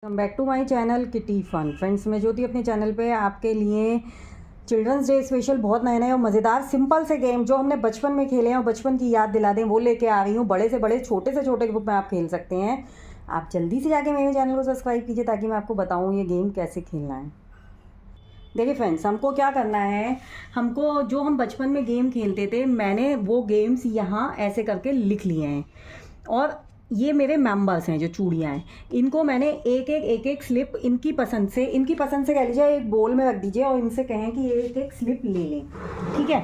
Welcome back to my channel Kitty Fun. Friends, मैं ज्योति अपने channel पे आपके लिए चिल्ड्रंस डे स्पेशल बहुत नए नए और मज़ेदार सिंपल से गेम जो हमने बचपन में खेले हैं और बचपन की याद दिला दें वो लेके आ रही हूँ। बड़े से बड़े, छोटे से छोटे ग्रुप में आप खेल सकते हैं। आप जल्दी से जाके मेरे चैनल को सब्सक्राइब कीजिए ताकि मैं आपको बताऊँ ये गेम कैसे खेलना है। देखिए फ्रेंड्स, हमको क्या करना है, हमको जो हम बचपन में गेम खेलते थे मैंने वो गेम्स यहाँ ऐसे करके लिख लिए हैं और ये मेरे मेंबर्स हैं जो चूड़ियाँ हैं, इनको मैंने एक एक स्लिप इनकी पसंद से कह लीजिए एक बोल में रख दीजिए और इनसे कहें कि एक एक स्लिप ले लें। ठीक है,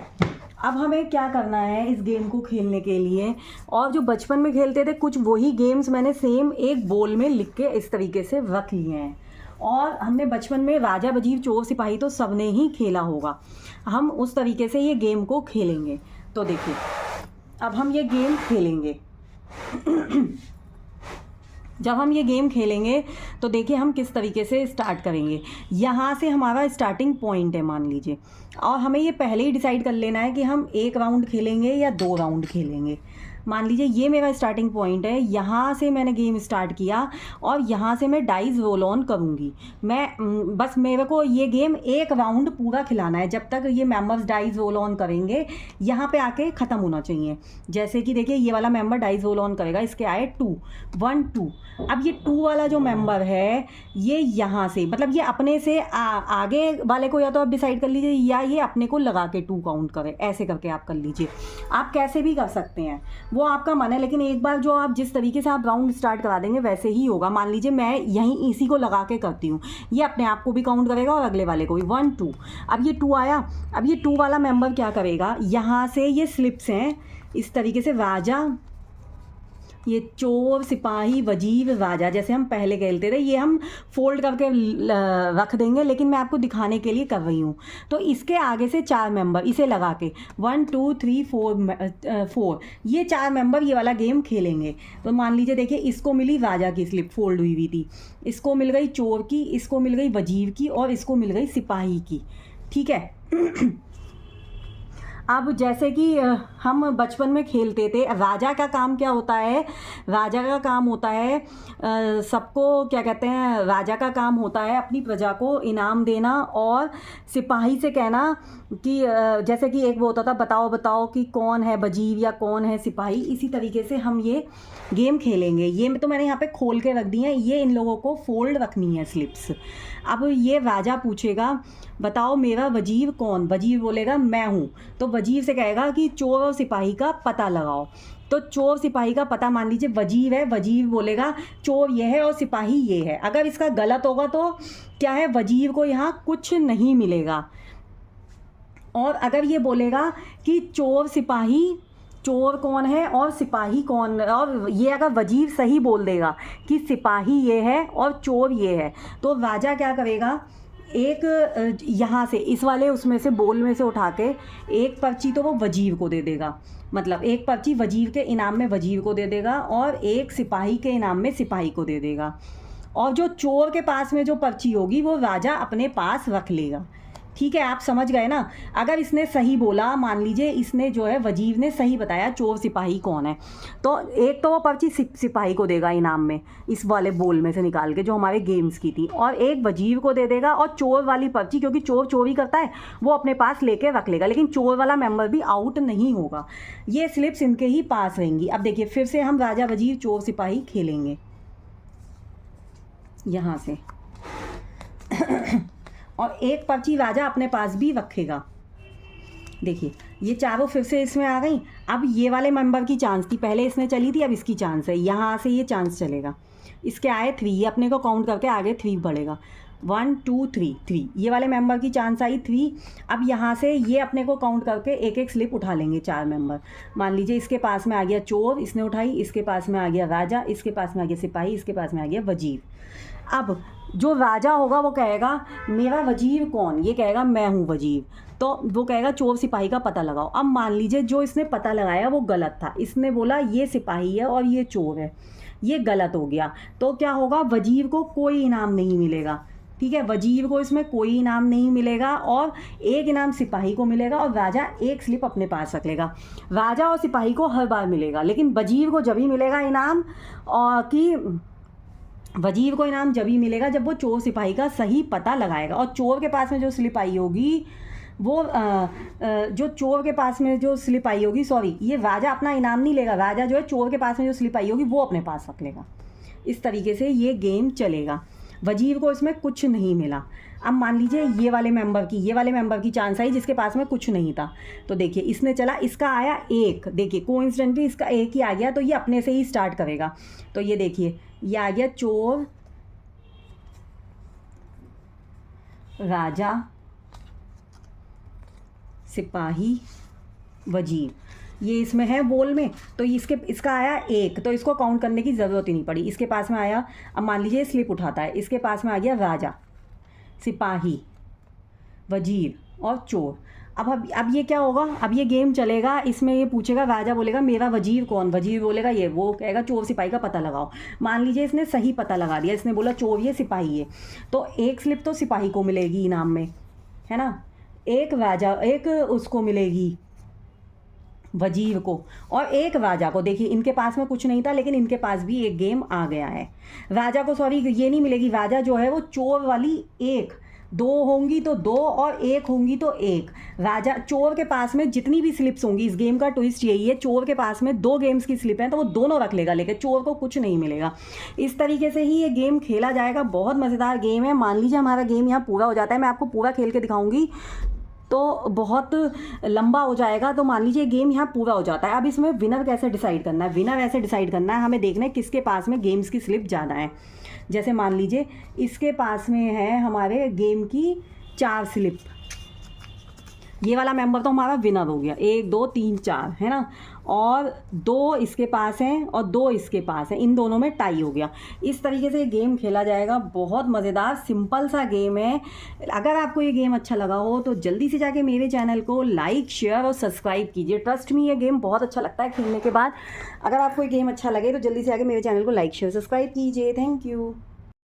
अब हमें क्या करना है इस गेम को खेलने के लिए, और जो बचपन में खेलते थे कुछ वही गेम्स मैंने सेम एक बोल में लिख के इस तरीके से रख लिए हैं। और हमने बचपन में राजा वजीर चोर सिपाही तो सबने ही खेला होगा, हम उस तरीके से ये गेम को खेलेंगे। तो देखिए, अब हम ये गेम खेलेंगे। जब हम ये गेम खेलेंगे तो देखिए हम किस तरीके से स्टार्ट करेंगे। यहाँ से हमारा स्टार्टिंग पॉइंट है मान लीजिए, और हमें ये पहले ही डिसाइड कर लेना है कि हम एक राउंड खेलेंगे या 2 राउंड खेलेंगे। मान लीजिए ये मेरा स्टार्टिंग पॉइंट है, यहाँ से मैंने गेम स्टार्ट किया और यहाँ से मैं डाइस रोल ऑन करूँगी। मैं बस मेरे को ये गेम एक राउंड पूरा खिलाना है, जब तक ये मेंबर्स डाइस रोल ऑन करेंगे यहाँ पे आके ख़त्म होना चाहिए। जैसे कि देखिए ये वाला मेंबर डाइस रोल ऑन करेगा, इसके आए 2 1 2। अब ये 2 वाला जो मेंबर है ये यहाँ से, मतलब ये अपने से आगे वाले को या तो आप डिसाइड कर लीजिए या ये अपने को लगा के 2 काउंट करे, ऐसे करके आप कर लीजिए। आप कैसे भी कर सकते हैं, वो आपका मन है, लेकिन एक बार जो आप जिस तरीके से आप राउंड स्टार्ट करा देंगे वैसे ही होगा। मान लीजिए मैं यहीं इसी को लगा के करती हूँ, ये अपने आप को भी काउंट करेगा और अगले वाले को भी 1 2। अब ये 2 आया, अब ये 2 वाला मेंबर क्या करेगा, यहाँ से ये स्लिप्स हैं इस तरीके से, राजा, ये चोर सिपाही वजीर राजा, जैसे हम पहले खेलते थे, ये हम फोल्ड करके रख देंगे, लेकिन मैं आपको दिखाने के लिए कर रही हूँ। तो इसके आगे से 4 मेंबर इसे लगा के 1 2 3 4 ये 4 मेंबर ये वाला गेम खेलेंगे। तो मान लीजिए देखिए, इसको मिली राजा की स्लिप फोल्ड हुई हुई थी, इसको मिल गई चोर की, इसको मिल गई वजीर की और इसको मिल गई सिपाही की। ठीक है। अब जैसे कि हम बचपन में खेलते थे, राजा का काम क्या होता है, राजा का काम होता है सबको क्या कहते हैं, राजा का काम होता है अपनी प्रजा को इनाम देना और सिपाही से कहना कि जैसे कि एक वो होता था, बताओ बताओ कि कौन है वजीर या कौन है सिपाही। इसी तरीके से हम ये गेम खेलेंगे। ये तो मैंने यहाँ पे खोल के रख दी है, ये इन लोगों को फोल्ड रखनी है स्लिप्स। अब ये राजा पूछेगा बताओ मेरा वजीर कौन, वजीर बोलेगा मैं हूँ, तो वजीर से कहेगा कि चोर और सिपाही का पता लगाओ। तो चोर सिपाही का पता, मान लीजिए वजीर है, वजीर बोलेगा चोर ये है और सिपाही ये है। अगर इसका गलत होगा तो क्या है, वजीर को यहाँ कुछ नहीं मिलेगा। और अगर ये बोलेगा कि चोर सिपाही, चोर कौन है और सिपाही कौन, और ये अगर वजीर सही बोल देगा कि सिपाही ये है और चोर ये है, तो राजा क्या करेगा, एक यहाँ से इस वाले उसमें से बोल में से उठा के एक पर्ची तो वो वजीर को दे देगा, मतलब एक पर्ची वजीर के इनाम में वजीर को दे देगा और एक सिपाही के इनाम में सिपाही को दे देगा। और जो चोर के पास में जो पर्ची होगी वो राजा अपने पास रख लेगा। ठीक है, आप समझ गए ना। अगर इसने सही बोला, मान लीजिए इसने जो है वजीर ने सही बताया चोर सिपाही कौन है, तो एक तो वो पर्ची सिपाही को देगा इनाम में इस वाले बोल में से निकाल के जो हमारे गेम्स की थी, और एक वजीर को दे देगा, और चोर वाली पर्ची, क्योंकि चोर चोरी करता है, वो अपने पास लेके रख लेगा, लेकिन चोर वाला मेंबर भी आउट नहीं होगा, ये स्लिप्स इनके ही पास रहेंगी। अब देखिए फिर से हम राजा वजीर चोर सिपाही खेलेंगे यहाँ से। और एक पर्ची राजा अपने पास भी रखेगा। देखिए ये चारों फिर से इसमें आ गई। अब ये वाले मेंबर की चांस थी, पहले इसने चली थी, अब इसकी चांस है, यहाँ से ये चांस चलेगा। इसके आए 3, ये अपने को काउंट करके आगे 3 बढ़ेगा, 1 2 3 3। ये वाले मेंबर की चांस आई 3। अब यहाँ से ये अपने को काउंट करके एक एक स्लिप उठा लेंगे 4 मेंबर। मान लीजिए इसके पास में आ गया चोर, इसने उठाई, इसके पास में आ गया राजा, इसके पास में आ गया सिपाही, इसके पास में आ गया वजीर। अब जो राजा होगा वो कहेगा मेरा वजीर कौन, ये कहेगा मैं हूँ वजीर, तो वो कहेगा चोर सिपाही का पता लगाओ। अब मान लीजिए जो इसने पता लगाया वो गलत था, इसने बोला ये सिपाही है और ये चोर है, ये गलत हो गया, तो क्या होगा, वजीर को कोई इनाम नहीं मिलेगा। ठीक है, वजीर को इसमें कोई इनाम नहीं मिलेगा और एक इनाम सिपाही को मिलेगा, और राजा एक स्लिप अपने पास रख लेगा। राजा और सिपाही को हर बार मिलेगा, लेकिन वजीर को जब ही मिलेगा इनाम और कि वजीर को इनाम जब ही मिलेगा जब वो चोर सिपाही का सही पता लगाएगा, और चोर के पास में जो स्लिप आई होगी वो जो चोर के पास में जो स्लिप आई होगी, सॉरी, ये राजा अपना इनाम नहीं लेगा, राजा जो है चोर के पास में जो स्लिप आई होगी वो अपने पास रख लेगा। इस तरीके से ये गेम चलेगा। वजीर को इसमें कुछ नहीं मिला। अब मान लीजिए ये वाले मेंबर की चांस आई जिसके पास में कुछ नहीं था, तो देखिए इसने चला, इसका आया एक, देखिए कोइंसिडेंटली इसका एक ही आ गया, तो ये अपने से ही स्टार्ट करेगा। तो ये देखिए ये आ गया चोर, राजा, सिपाही, वजीर, ये इसमें है बोल में, तो इसका आया एक, तो इसको काउंट करने की ज़रूरत ही नहीं पड़ी। इसके पास में आया, अब मान लीजिए स्लिप उठाता है, इसके पास में आ गया राजा, सिपाही, वजीर और चोर। अब ये क्या होगा, अब ये गेम चलेगा, इसमें ये पूछेगा, राजा बोलेगा मेरा वजीर कौन, वजीर बोलेगा ये, वो कहेगा चोर सिपाही का पता लगाओ। मान लीजिए इसने सही पता लगा दिया, इसने बोला चोर ये सिपाही है, तो एक स्लिप तो सिपाही को मिलेगी इनाम में, है ना, एक उसको मिलेगी वजीर को, और एक राजा को। देखिए इनके पास में कुछ नहीं था लेकिन इनके पास भी एक गेम आ गया है। राजा को सॉरी ये नहीं मिलेगी, राजा जो है वो चोर वाली एक, दो होंगी तो दो और एक होंगी तो एक। राजा चोर के पास में जितनी भी स्लिप्स होंगी, इस गेम का ट्विस्ट यही है, चोर के पास में 2 गेम्स की स्लिप है तो वो दोनों रख लेगा, लेकिन चोर को कुछ नहीं मिलेगा। इस तरीके से ही ये गेम खेला जाएगा। बहुत मज़ेदार गेम है। मान लीजिए हमारा गेम यहाँ पूरा हो जाता है, मैं आपको पूरा खेल के दिखाऊंगी तो बहुत लंबा हो जाएगा, तो मान लीजिए गेम यहाँ पूरा हो जाता है। अब इसमें विनर कैसे डिसाइड करना है, विनर ऐसे डिसाइड करना है, हमें देखना है किसके पास में गेम्स की स्लिप ज़्यादा है। जैसे मान लीजिए इसके पास में है हमारे गेम की 4 स्लिप, ये वाला मेंबर तो हमारा विनर हो गया, 1 2 3 4 है ना, और 2 इसके पास हैं और 2 इसके पास हैं, इन दोनों में टाई हो गया। इस तरीके से ये गेम खेला जाएगा। बहुत मज़ेदार सिंपल सा गेम है। अगर आपको ये गेम अच्छा लगा हो तो जल्दी से जाके मेरे चैनल को लाइक, शेयर और सब्सक्राइब कीजिए। ट्रस्ट मी, ये गेम बहुत अच्छा लगता है खेलने के बाद। अगर आपको ये गेम अच्छा लगे तो जल्दी से जाके मेरे चैनल को लाइक, शेयर, सब्सक्राइब कीजिए। Thank you.